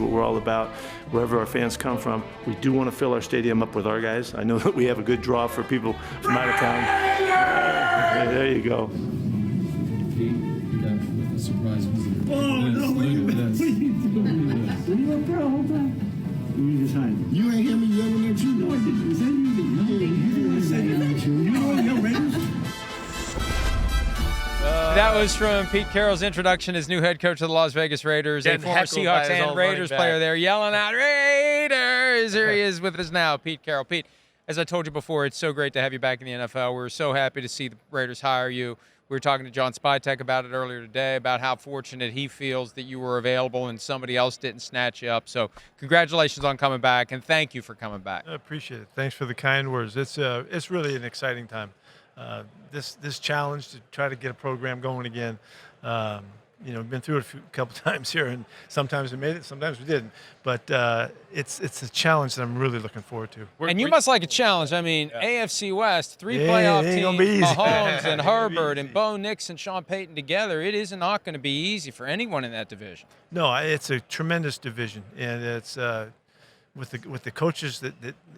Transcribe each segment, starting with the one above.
what we're all about, wherever our fans come from. We do want to fill our stadium up with our guys. I know that we have a good draw for people from out of town. There you go. Surprise visitor. Oh, no, wait a minute. What are you doing? What are you up there all the time? You just hide. You ain't hear me yelling at you? No, I didn't. Is that you? I said yelling at you. You know what your Raiders? That was from Pete Carroll's introduction as new head coach of the Las Vegas Raiders. A former Seahawks and Raiders player there yelling out, Raiders! Here he is with us now, Pete Carroll. Pete, as I told you before, it's so great to have you back in the NFL. We're so happy to see the Raiders hire you. We were talking to John Spytek about it earlier today, about how fortunate he feels that you were available and somebody else didn't snatch you up. So congratulations on coming back, and thank you for coming back. I appreciate it. Thanks for the kind words. It's really an exciting time. This challenge to try to get a program going again. We've been through it a couple times here, and sometimes we made it, sometimes we didn't. But it's a challenge that I'm really looking forward to. And you must like a challenge. I mean, AFC West, three playoff teams, Mahomes and Herbert and Bo Nix and Sean Payton together. It is not going to be easy for anyone in that division. No, it's a tremendous division, and it's with the coaches that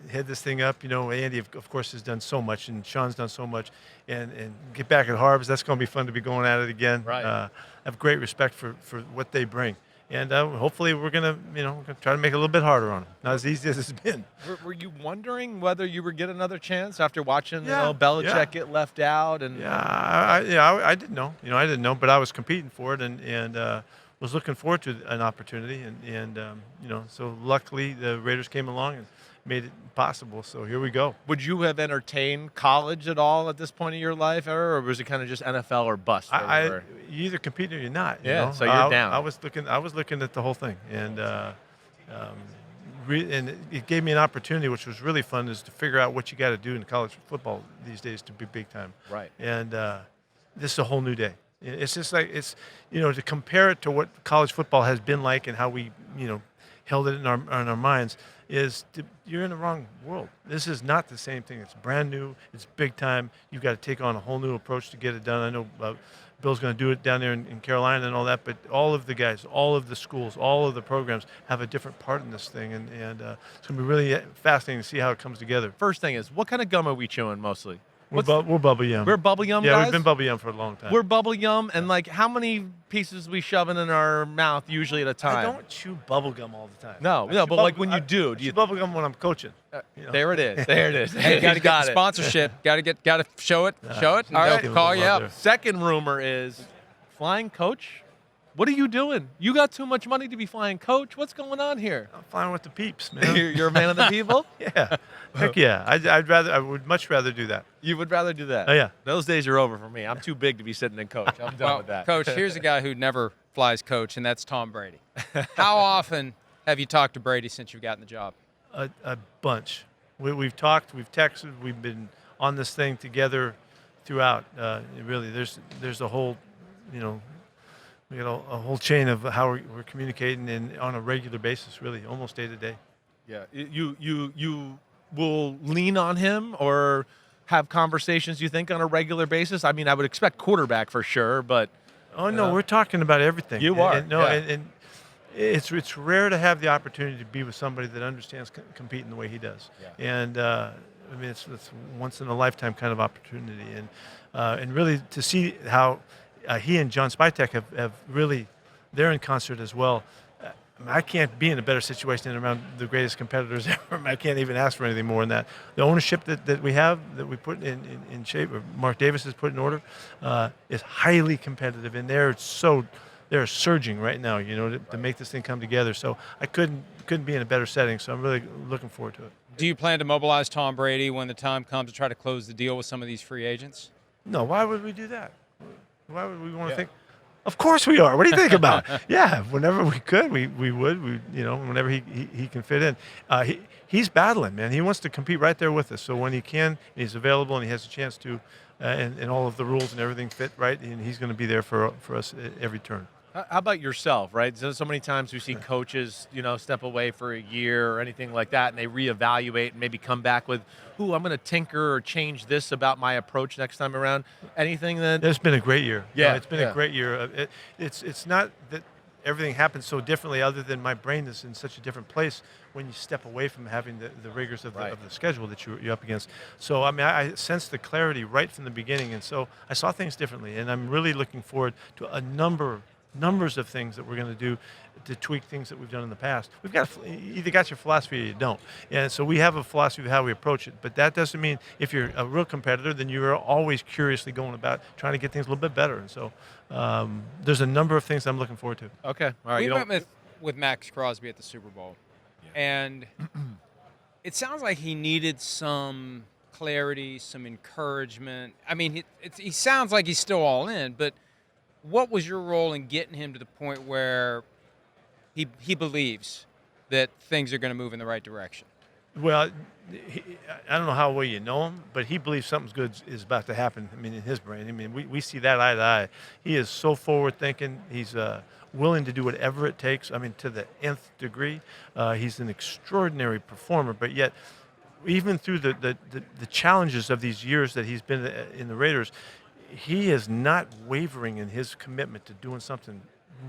head this thing up. Andy, of course, has done so much, and Sean's done so much. And get back at Harbs, that's going to be fun to be going at it again. Right. I have great respect for what they bring. And hopefully we're going to try to make it a little bit harder on them. Not as easy as it's been. Were you wondering whether you would get another chance after watching Belichick get left out? And I didn't know. I didn't know, but I was competing for it and was looking forward to an opportunity. So luckily the Raiders came along and made it possible. So here we go. Would you have entertained college at all at this point in your life, or was it kind of just NFL or bust? You either compete or you're not. So you're down. I was looking at the whole thing, and it gave me an opportunity, which was really fun, is to figure out what you got to do in college football these days to be big time. Right. And this is a whole new day. It's just like to compare it to what college football has been like and how we held it in our minds. You're in the wrong world. This is not the same thing. It's brand new. It's big time. You've got to take on a whole new approach to get it done. I know Bill's going to do it down there in Carolina and all that, but all of the guys, all of the schools, all of the programs have a different part in this thing, and it's going to be really fascinating to see how it comes together. First thing is, what kind of gum are we chewing mostly? We're bubble yum. We're bubble yum, guys? guys? We've been bubble yum for a long time. We're bubble yum, and how many pieces we shoving in our mouth usually at a time? I don't chew bubble gum all the time. No, but when you do you bubble gum when I'm coaching? There it is. There it is. Hey, got to get the sponsorship. Got to show it. Show it. All right, call you up. Second rumor is flying coach. What are you doing? You got too much money to be flying coach. What's going on here? I'm flying with the peeps, man. You're a man of the people? Yeah. Heck yeah. I would much rather do that. You would rather do that? Oh, yeah. Those days are over for me. I'm too big to be sitting in coach. I'm done with that. Coach, here's a guy who never flies coach, and that's Tom Brady. How often have you talked to Brady since you've gotten the job? A bunch. We've talked, we've texted, we've been on this thing together throughout. Really, there's a whole, we got a whole chain of how we're communicating and on a regular basis, really, almost day to day. Yeah, you will lean on him or have conversations, you think, on a regular basis? I mean, I would expect quarterback for sure, but oh no, we're talking about everything. You are. And it's rare to have the opportunity to be with somebody that understands competing the way he does. Yeah. And it's once in a lifetime kind of opportunity, and really to see how he and John Spytek have really, they're in concert as well. I can't be in a better situation than around the greatest competitors ever. I can't even ask for anything more than that. The ownership that we have, that we put in shape, or Mark Davis has put in order, is highly competitive, and they're surging right now, to make this thing come together. So I couldn't be in a better setting. So I'm really looking forward to it. Do you plan to mobilize Tom Brady when the time comes to try to close the deal with some of these free agents? No, why would we do that? Why would we want to think? Of course we are. What do you think about? Yeah, whenever we could, we would. Whenever he can fit in. He's battling, man. He wants to compete right there with us. So when he can, and he's available, and he has a chance to, and all of the rules and everything fit right, and he's going to be there for us at every turn. How about yourself, right? So many times we see coaches, step away for a year or anything like that, and they reevaluate and maybe come back with, I'm going to tinker or change this about my approach next time around. Anything that... It's been a great year. Yeah. It's been a great year. It's not that everything happens so differently, other than my brain is in such a different place when you step away from having the rigors of the schedule that you're up against. So, I mean, I sensed the clarity right from the beginning, and so I saw things differently, and I'm really looking forward to a numbers of things that we're going to do to tweak things that we've done in the past. We've got you either got your philosophy or you don't, and so we have a philosophy of how we approach it. But that doesn't mean if you're a real competitor, then you're always curiously going about trying to get things a little bit better. And so there's a number of things I'm looking forward to. Okay, all right. We met with Maxx Crosby at the Super Bowl, and it sounds like he needed some clarity, some encouragement. I mean, he sounds like he's still all in, but what was your role in getting him to the point where he believes that things are going to move in the right direction? Well, I don't know how well you know him, but he believes something good is about to happen. I mean, in his brain. I mean, we see that eye to eye. He is so forward-thinking. He's willing to do whatever it takes. I mean, to the nth degree. He's an extraordinary performer, but yet, even through the challenges of these years that he's been in the Raiders, he is not wavering in his commitment to doing something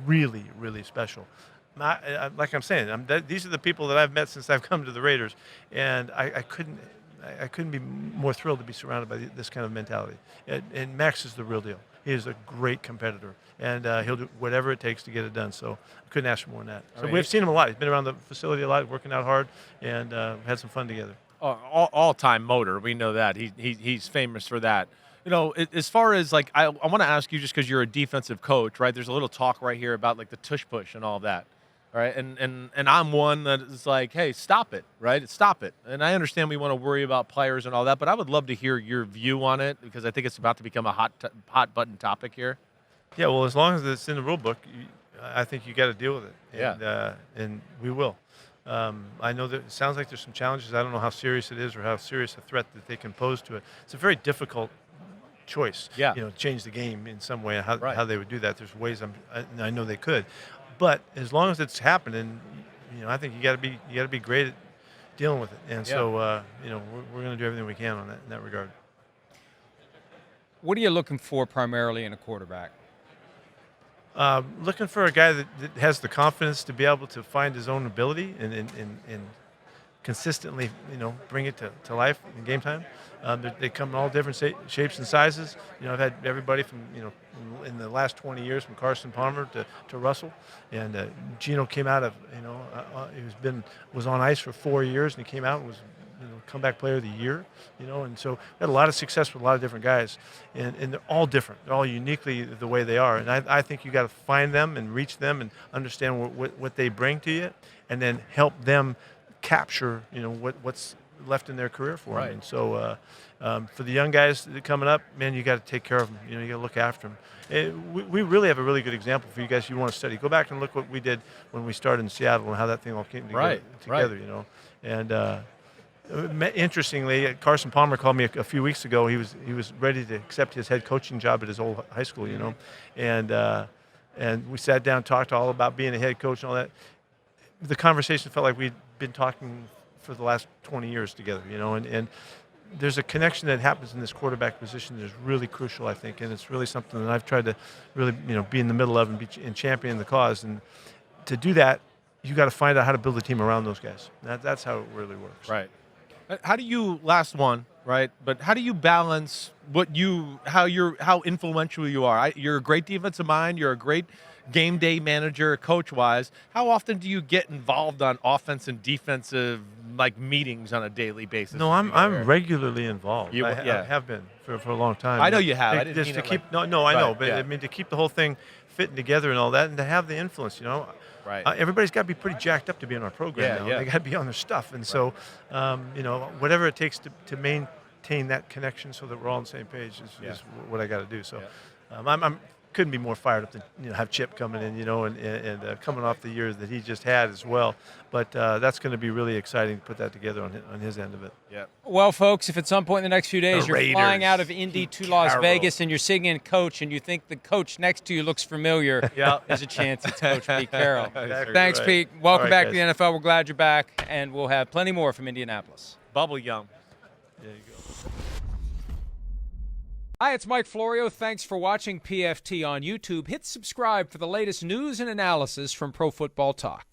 really, really special. Like I'm saying, these are the people that I've met since I've come to the Raiders, and I couldn't be more thrilled to be surrounded by this kind of mentality. And Max is the real deal. He is a great competitor, and he'll do whatever it takes to get it done. So I couldn't ask for more than that. So we've seen him a lot. He's been around the facility a lot, working out hard, and had some fun together. All-time motor. We know that. He's famous for that. You know, as far as like, I want to ask you, just because you're a defensive coach, right? There's a little talk right here about like the tush push and all that, right? And I'm one that is like, hey, stop it, right? Stop it. And I understand we want to worry about players and all that, but I would love to hear your view on it, because I think it's about to become a hot button topic here. Yeah, well, as long as it's in the rule book, I think you got to deal with it. And we will. I know that it sounds like there's some challenges. I don't know how serious it is or how serious a threat that they can pose to it. It's a very difficult choice. Change the game in some way. How they would do that. There's ways I know they could, but as long as it's happening, I think you got to be great at dealing with it. And so we're going to do everything we can on that in that regard. What are you looking for primarily in a quarterback? Looking for a guy that has the confidence to be able to find his own ability and consistently, bring it to life in game time. They come in all different shapes and sizes. I've had everybody from, in the last 20 years, from Carson Palmer to Russell. And Gino came out of, was on ice for 4 years, and he came out and was, comeback player of the year, and so we had a lot of success with a lot of different guys, and they're all different. They're all uniquely the way they are, and I think you got to find them and reach them and understand what they bring to you, and then help them capture, what's left in their career for them. And so for the young guys that are coming up, man, you got to take care of them. You got to look after them. We really have a really good example for you guys. You want to study. Go back and look what we did when we started in Seattle and how that thing all came together. And interestingly, Carson Palmer called me a few weeks ago. He was ready to accept his head coaching job at his old high school, and we sat down and talked all about being a head coach and all that. The conversation felt like we'd been talking for the last 20 years together, and there's a connection that happens in this quarterback position that is really crucial, I think, and it's really something that I've tried to really, be in the middle of and champion the cause. And to do that, you got to find out how to build a team around those guys. That's how it really works. Right. How do you, last one, right? But how do you balance how influential you are? You're a great defensive mind. You're a great game day manager, coach-wise. How often do you get involved on offense and defensive meetings on a daily basis? No, I'm regularly involved. I have been for a long time. I know you have. I didn't mean to keep. I know, but I mean to keep the whole thing fitting together and all that, and to have the influence. Right. Everybody's got to be pretty jacked up to be on our program now. They got to be on their stuff, and so whatever it takes to maintain that connection so that we're all on the same page is what I got to do. So I'm couldn't be more fired up to have Chip coming in, and coming off the years that he just had as well. But that's going to be really exciting to put that together on his end of it. Yeah. Well, folks, if at some point in the next few days you're flying out of Indy to Las Vegas and you're sitting in coach and you think the coach next to you looks familiar, there's a chance it's Coach Pete Carroll. Exactly Thanks, right. Pete. Welcome back guys. to the NFL. We're glad you're back, and we'll have plenty more from Indianapolis. Bubble yum. There you go. Hi, it's Mike Florio. Thanks for watching PFT on YouTube. Hit subscribe for the latest news and analysis from Pro Football Talk.